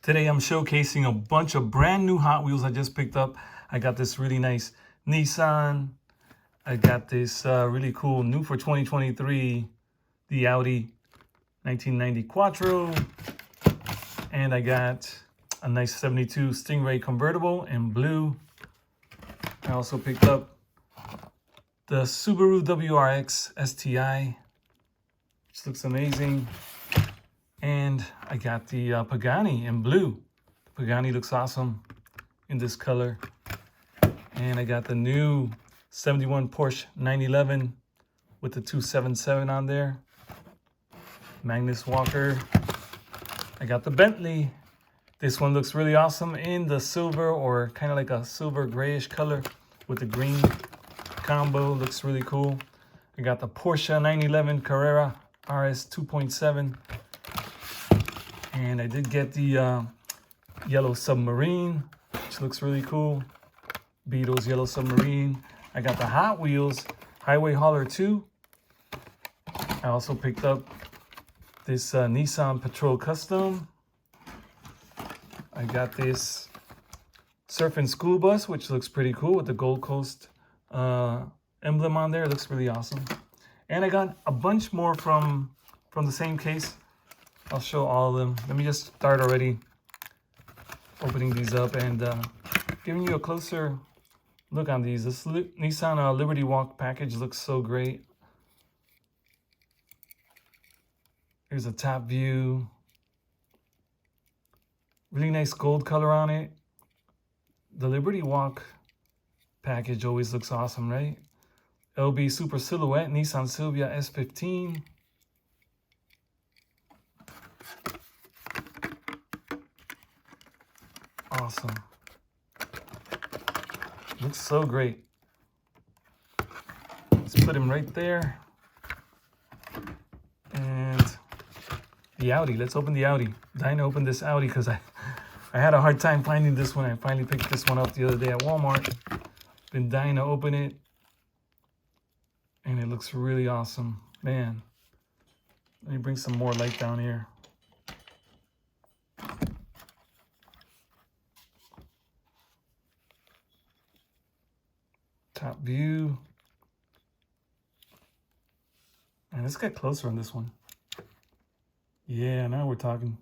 Today I'm showcasing a bunch of brand new Hot Wheels I just picked up. I got this really nice Nissan. I got this really cool new for 2023, the Audi 1990 Quattro. And I got a nice 72 Stingray convertible in blue. I also picked up the Subaru WRX STI, which looks amazing. And I got the Pagani in blue. The Pagani looks awesome in this color. And I got the new 71 Porsche 911 with the 277 on there. Magnus Walker. I got the Bentley. This one looks really awesome in the silver, or kind of like a silver grayish color with the green combo. Looks really cool. I got the Porsche 911 Carrera RS 2.7. And I did get the yellow submarine, which looks really cool. Beetle's yellow submarine. I got the Hot Wheels Highway Hauler 2. I also picked up this Nissan Patrol Custom. I got this Surfing School Bus, which looks pretty cool with the Gold Coast emblem on there. It looks really awesome. And I got a bunch more from the same case. I'll show all of them. Let me just start already opening these up and giving you a closer look on these. This Nissan Liberty Walk package looks so great. Here's a top view. Really nice gold color on it. The Liberty Walk package always looks awesome, right? LB Super Silhouette Nissan Silvia S15. Awesome. Looks so great. Let's put him right there. And the Audi. Let's open the Audi. Dying to open this Audi because I had a hard time finding this one. I finally picked this one up the other day at Walmart. Been dying to open it. And it looks really awesome. Man. Let me bring some more light down here. Top view. And let's get closer on this one. Yeah, now we're talking.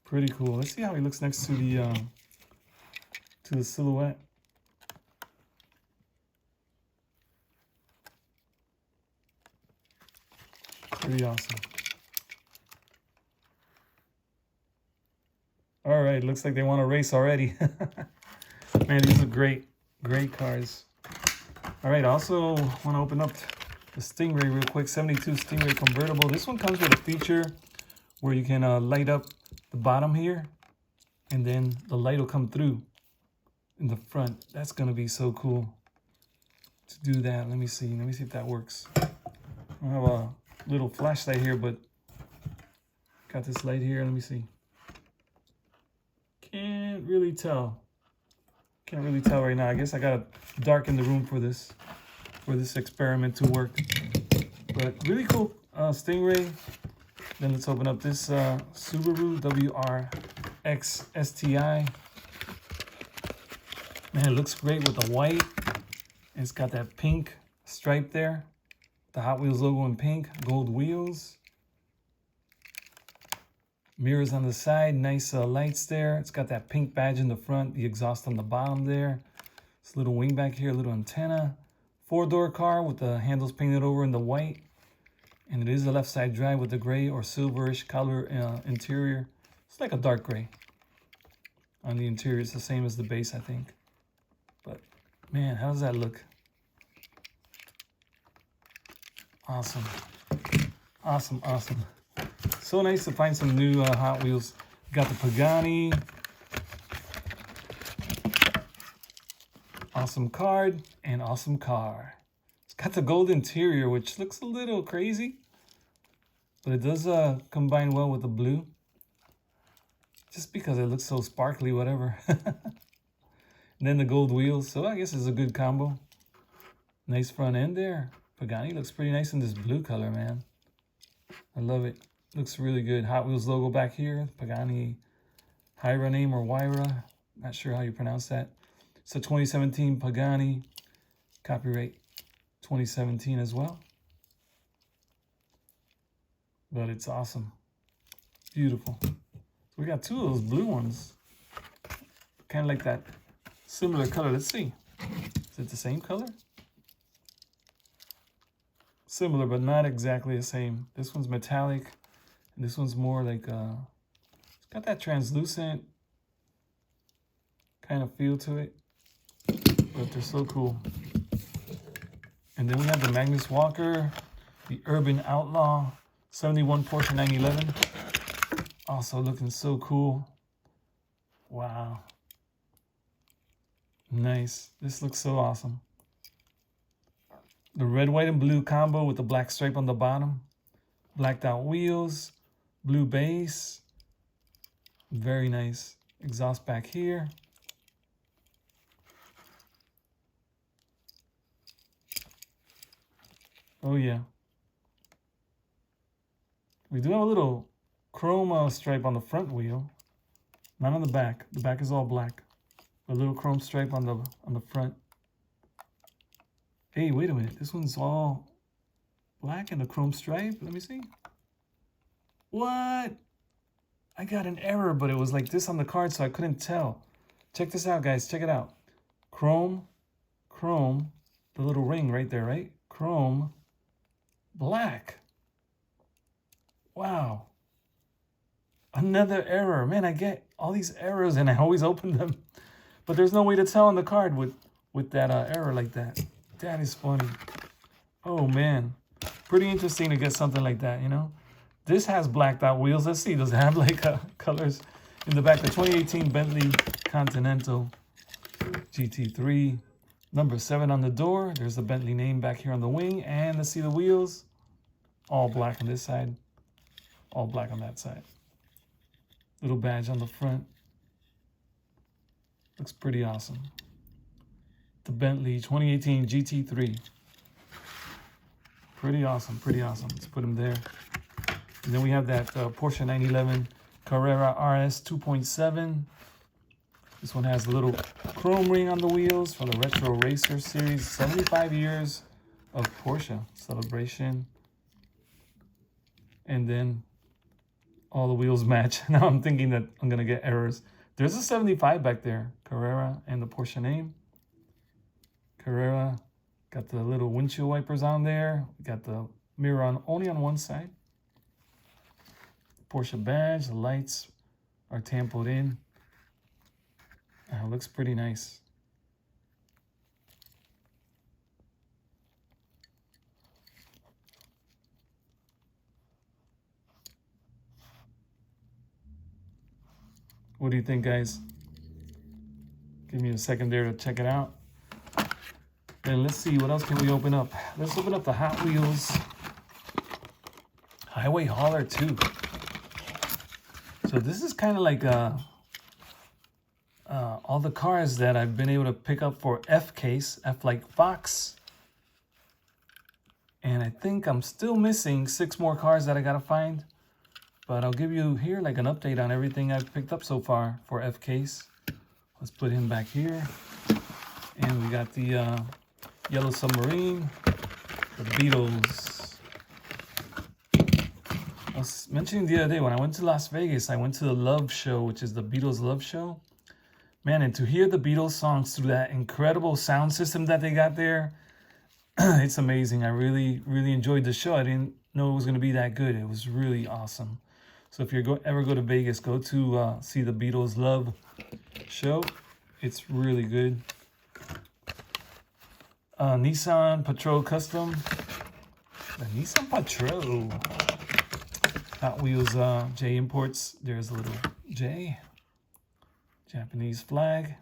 Pretty cool. Let's see how he looks next to the silhouette. Pretty awesome. All right, looks like they want to race already. Man, these are great cars. All right, I also want to open up the Stingray real quick. 72 Stingray convertible. This one comes with a feature where you can light up the bottom here, and then the light will come through in the front. That's gonna be so cool to do that. Let me see if that works. I have a little flashlight here, but got this light here. Let me see. Can't really tell right now. I guess I gotta darken the room for this experiment to work. But really cool Stingray. Then let's open up this Subaru WRX STI. Man, it looks great with the white. And it's got that pink stripe there. The Hot Wheels logo in pink. Gold wheels. Mirrors on the side, nice lights there. It's got that pink badge in the front, the exhaust on the bottom there. This little wing back here, a little antenna. 4-door car with the handles painted over in the white. And it is a left side drive with the gray or silverish color interior. It's like a dark gray. On the interior, it's the same as the base, I think. But man, how does that look? Awesome. Awesome, awesome. So nice to find some new Hot Wheels. Got the Pagani. Awesome card and awesome car. It's got the gold interior, which looks a little crazy, but it does combine well with the blue. Just because it looks so sparkly, whatever. And then the gold wheels, so I guess it's a good combo. Nice front end there. Pagani looks pretty nice in this blue color, man. I love it. Looks really good. Hot Wheels logo back here. Pagani Hyra name or Wyra. Not sure how you pronounce that. It's a 2017 Pagani. Copyright 2017 as well. But it's awesome. Beautiful. So we got two of those blue ones. Kind of like that similar color. Let's see. Is it the same color? Similar, but not exactly the same. This one's metallic. And this one's more like, it's got that translucent kind of feel to it. But they're so cool. And then we have the Magnus Walker, the Urban Outlaw, 71 Porsche 911. Also looking so cool. Wow. Nice. This looks so awesome. The red, white, and blue combo with the black stripe on the bottom. Blacked out wheels. Blue base. Very nice. Exhaust back here. Oh yeah. We do have a little chrome stripe on the front wheel. Not on the back. The back is all black. A little chrome stripe on the front. Hey, wait a minute. This one's all black and a chrome stripe. Let me see. What? I got an error, but it was like this on the card, so I couldn't tell. Check this out, guys. Check it out. Chrome, the little ring right there, right? Chrome, black. Wow. Another error. Man, I get all these errors and I always open them. But there's no way to tell on the card with that error like that. That is funny. Oh, man. Pretty interesting to get something like that, you know? This has blacked out wheels. Let's see. Does it have like colors in the back? The 2018 Bentley Continental GT3. Number 7 on the door. There's the Bentley name back here on the wing. And let's see the wheels. All black on this side. All black on that side. Little badge on the front. Looks pretty awesome. The Bentley 2018 GT3. Pretty awesome, pretty awesome. Let's put them there. And then we have that Porsche 911 Carrera RS 2.7. This one has a little chrome ring on the wheels from the Retro Racer series. 75 years of Porsche celebration. And then all the wheels match. Now I'm thinking that I'm going to get errors. There's a 75 back there. Carrera and the Porsche name. Carrera. Got the little windshield wipers on there. We got the mirror on only on one side. Porsche badge. The lights are tampoed in. Looks pretty nice. What do you think, guys? Give me a second there to check it out. And let's see, what else can we open up? Let's open up the Hot Wheels Highway Hauler 2. So this is kind of like all the cars that I've been able to pick up for F case, F like Fox. And I think I'm still missing 6 more cars that I gotta find. But I'll give you here like an update on everything I've picked up so far for F case. Let's put him back here. And we got the Yellow Submarine, the Beatles. I was mentioning the other day when I went to Las Vegas, I went to the Love Show, which is the Beatles Love Show. Man, and to hear the Beatles songs through that incredible sound system that they got there, it's amazing. I really, really enjoyed the show. I didn't know it was going to be that good. It was really awesome. So if you ever go to Vegas, go to see the Beatles Love Show. It's really good. Nissan Patrol Custom. The Nissan Patrol. Hot Wheels J Imports. There's a little J. Japanese flag.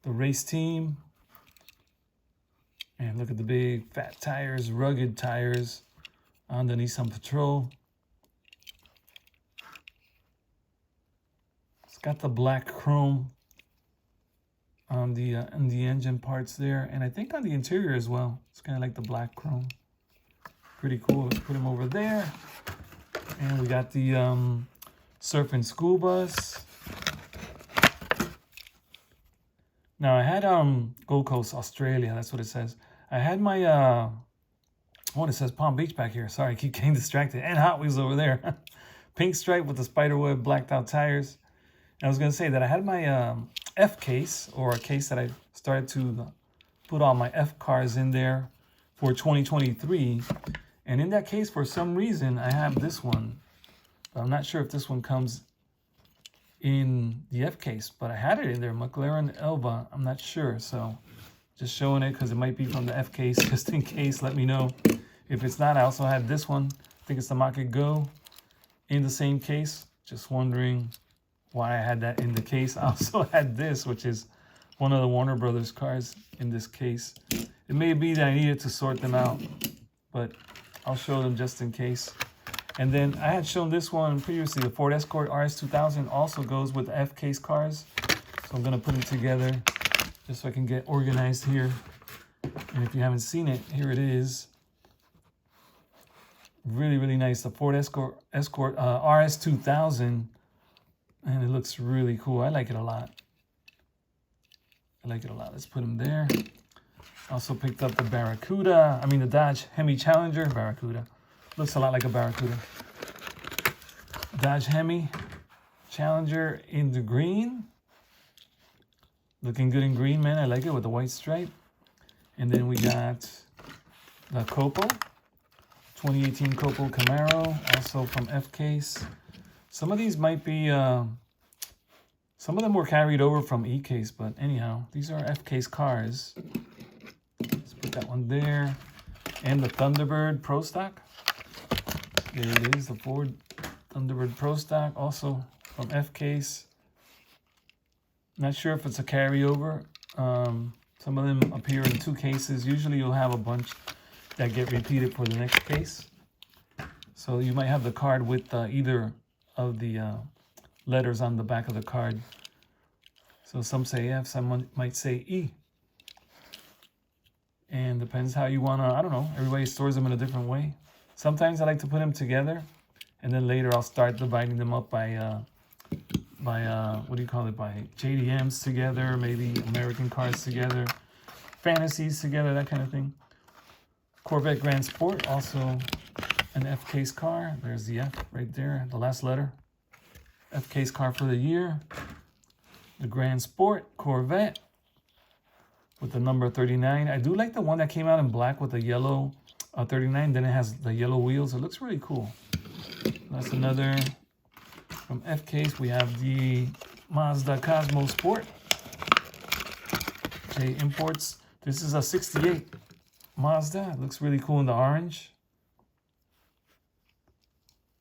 The race team. And look at the big fat tires, rugged tires on the Nissan Patrol. It's got the black chrome on the engine parts there, and I think on the interior as well. It's kind of like the black chrome. Pretty cool. Let's put them over there. And we got the Surfing School Bus. Now I had Gold Coast, Australia. That's what it says. I had my oh, it says Palm Beach back here. Sorry, I keep getting distracted. And Hot Wheels over there. Pink stripe with the spiderweb blacked out tires. And I was gonna say that I had my F case, or a case that I started to put all my F cars in there for 2023. And in that case, for some reason, I have this one. I'm not sure if this one comes in the F case, but I had it in there, McLaren Elva. I'm not sure, so just showing it because it might be from the F case, just in case. Let me know if it's not. I also had this one. I think it's the Mach Go in the same case. Just wondering why I had that in the case. I also had this, which is one of the Warner Brothers cars in this case. It may be that I needed to sort them out, but I'll show them just in case. And then I had shown this one previously, the Ford Escort RS2000 also goes with F case cars. So I'm gonna put them together just so I can get organized here. And if you haven't seen it, here it is. Really, really nice. The Ford Escort RS2000, and it looks really cool. I like it a lot. I like it a lot. Let's put them there. Also picked up the Barracuda. I mean the Dodge Hemi Challenger. Barracuda. Looks a lot like a Barracuda. Dodge Hemi Challenger in the green. Looking good in green, man. I like it with the white stripe. And then we got the Copo. 2018 Copo Camaro, also from F case. Some of these might be, some of them were carried over from E case, but anyhow, these are F case cars. Let's put that one there. And the Thunderbird Pro Stock. There it is, the Ford Thunderbird Pro Stock, also from F case. Not sure if it's a carryover. Some of them appear in two cases. Usually you'll have a bunch that get repeated for the next case. So you might have the card with either of the letters on the back of the card. So some say F, some might say E. And depends how you wanna, I don't know, everybody stores them in a different way. Sometimes I like to put them together, and then later I'll start dividing them up by what do you call it, by JDMs together, maybe American cars together, fantasies together, that kind of thing. Corvette Grand Sport, also an F case car. There's the F right there, the last letter. F case car for the year. The Grand Sport Corvette with the number 39. I do like the one that came out in black with the yellow 39. Then it has the yellow wheels. It looks really cool. That's another from F case. We have the Mazda Cosmo Sport. J Imports. This is a 68 Mazda. It looks really cool in the orange.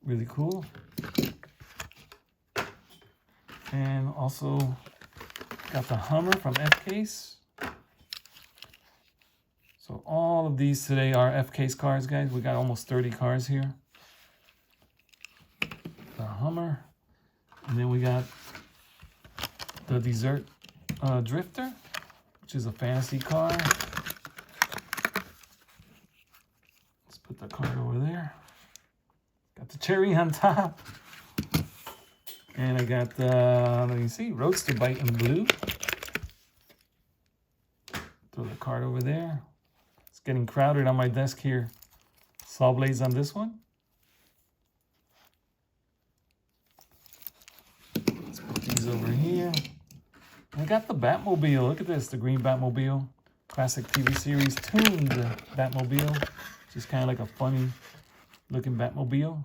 Really cool. And also got the Hummer from F case. So all of these today are F case cars, guys. We got almost 30 cars here. The Hummer. And then we got the Desert Drifter, which is a fantasy car. Let's put the card over there. Got the cherry on top. And I got the, let me see, Roadster Bite in blue. Throw the card over there. It's getting crowded on my desk here. Saw blades on this one. Let's put these over here. I got the Batmobile. Look at this, the green Batmobile. Classic TV series tuned Batmobile. Which is kind of like a funny looking Batmobile.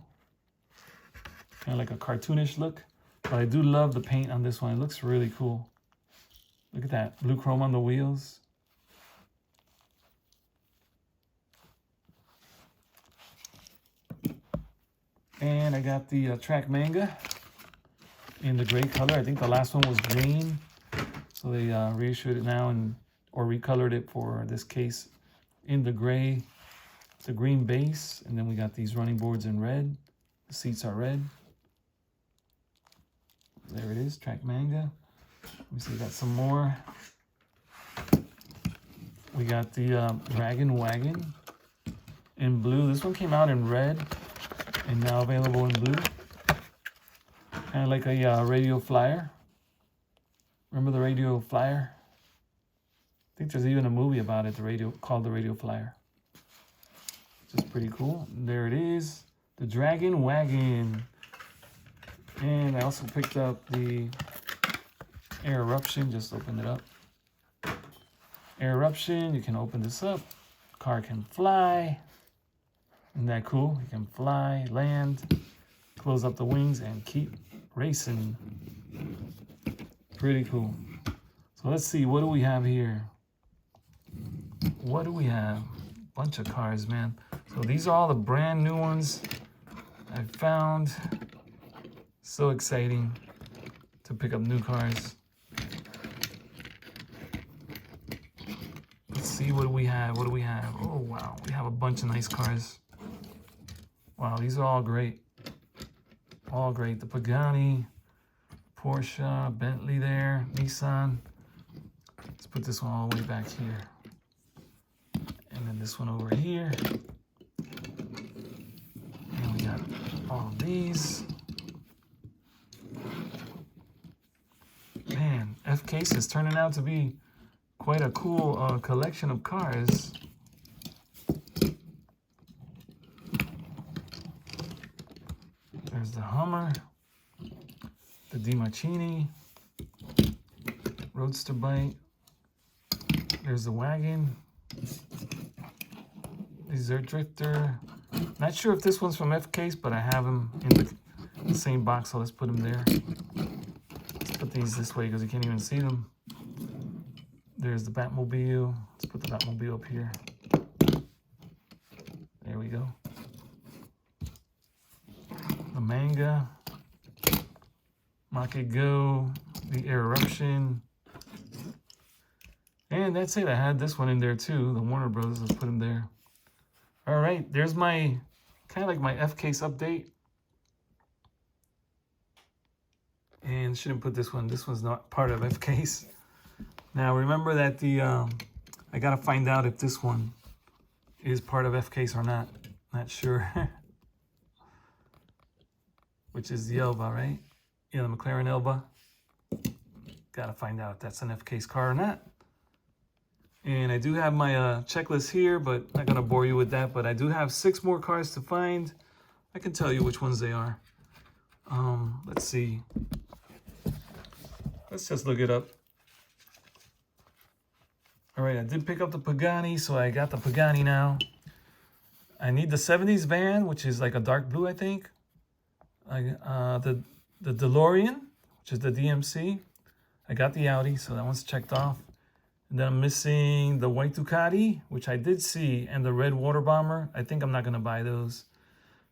Kind of like a cartoonish look. But I do love the paint on this one. It looks really cool. Look at that, blue chrome on the wheels. And I got the Track Manga in the gray color. I think the last one was green. So they reissued it now or recolored it for this case in the gray. It's a green base. And then we got these running boards in red. The seats are red. There it is, Track Manga. Let me see, we got some more. We got the Dragon Wagon in blue. This one came out in red. and now available in blue. Kind of like a radio flyer. Remember the radio flyer? I think there's even a movie about it, called the Radio Flyer. Which is pretty cool. There it is, the Dragon Wagon. And I also picked up the Air Eruption. Just opened it up. Air Eruption, you can open this up. Car can fly. Isn't that cool? You can fly, land, close up the wings, and keep racing. Pretty cool. So let's see, what do we have here? What do we have? Bunch of cars, man. So these are all the brand new ones I found. So exciting to pick up new cars. Let's see, what do we have? What do we have? Oh, wow. We have a bunch of nice cars. Wow, these are all great. All great. The Pagani, Porsche, Bentley there, Nissan. Let's put this one all the way back here. And then this one over here. And we got all of these. Man, F-Case is turning out to be quite a cool collection of cars. There's the Hummer, the DiMartini, Roadster Bike. There's the wagon. Desert Drifter. Not sure if this one's from F-Case, but I have them in the same box, so let's put them there. Let's put these this way because you can't even see them. There's the Batmobile. Let's put the Batmobile up here. There we go. The Manga. Mach Go. The Air Eruption. And that's it. I had this one in there too. The Warner Brothers. Let's put them there. All right. There's my kind of like my F-Case update. And shouldn't put this one. This one's not part of F-Case. Now remember that I gotta find out if this one is part of F-Case or not. Not sure. Which is the Elba, right? Yeah, the McLaren Elba. Gotta find out if that's an F-Case car or not. And I do have my checklist here, but not gonna bore you with that. But I do have 6 more cars to find. I can tell you which ones they are. Let's see. Let's just look it up. All right, I did pick up the Pagani, so I got the Pagani now. I need the 70s van, which is like a dark blue, I think. The DeLorean, which is the DMC. I got the Audi, so that one's checked off. And then I'm missing the white Ducati, which I did see, and the red water bomber. I think I'm not gonna buy those.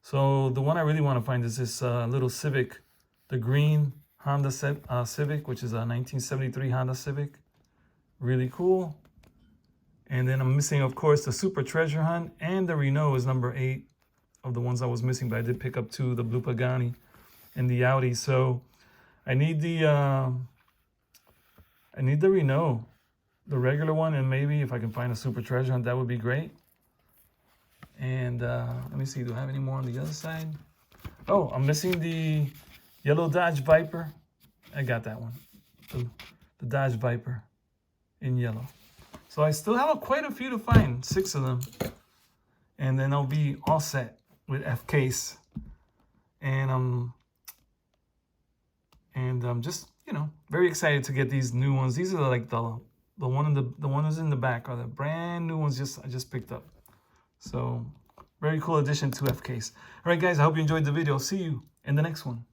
So the one I really want to find is this little Civic, the green Honda Civic, which is a 1973 Honda Civic. Really cool. And then I'm missing, of course, the Supra Treasure Hunt, and the Renault is number 8 of the ones I was missing, but I did pick up 2, the blue Pagani and the Audi. So I need the Renault, the regular one, and maybe if I can find a Supra Treasure Hunt, that would be great. And let me see, do I have any more on the other side? Oh, I'm missing the yellow Dodge Viper. I got that one, the Dodge Viper in yellow. So I still have quite a few to find, 6 of them. And then I'll be all set with F-Case. And I'm just, you know, very excited to get these new ones. These are like the ones in the back are the brand new ones I just picked up. So very cool addition to F-Case. All right, guys, I hope you enjoyed the video. See you in the next one.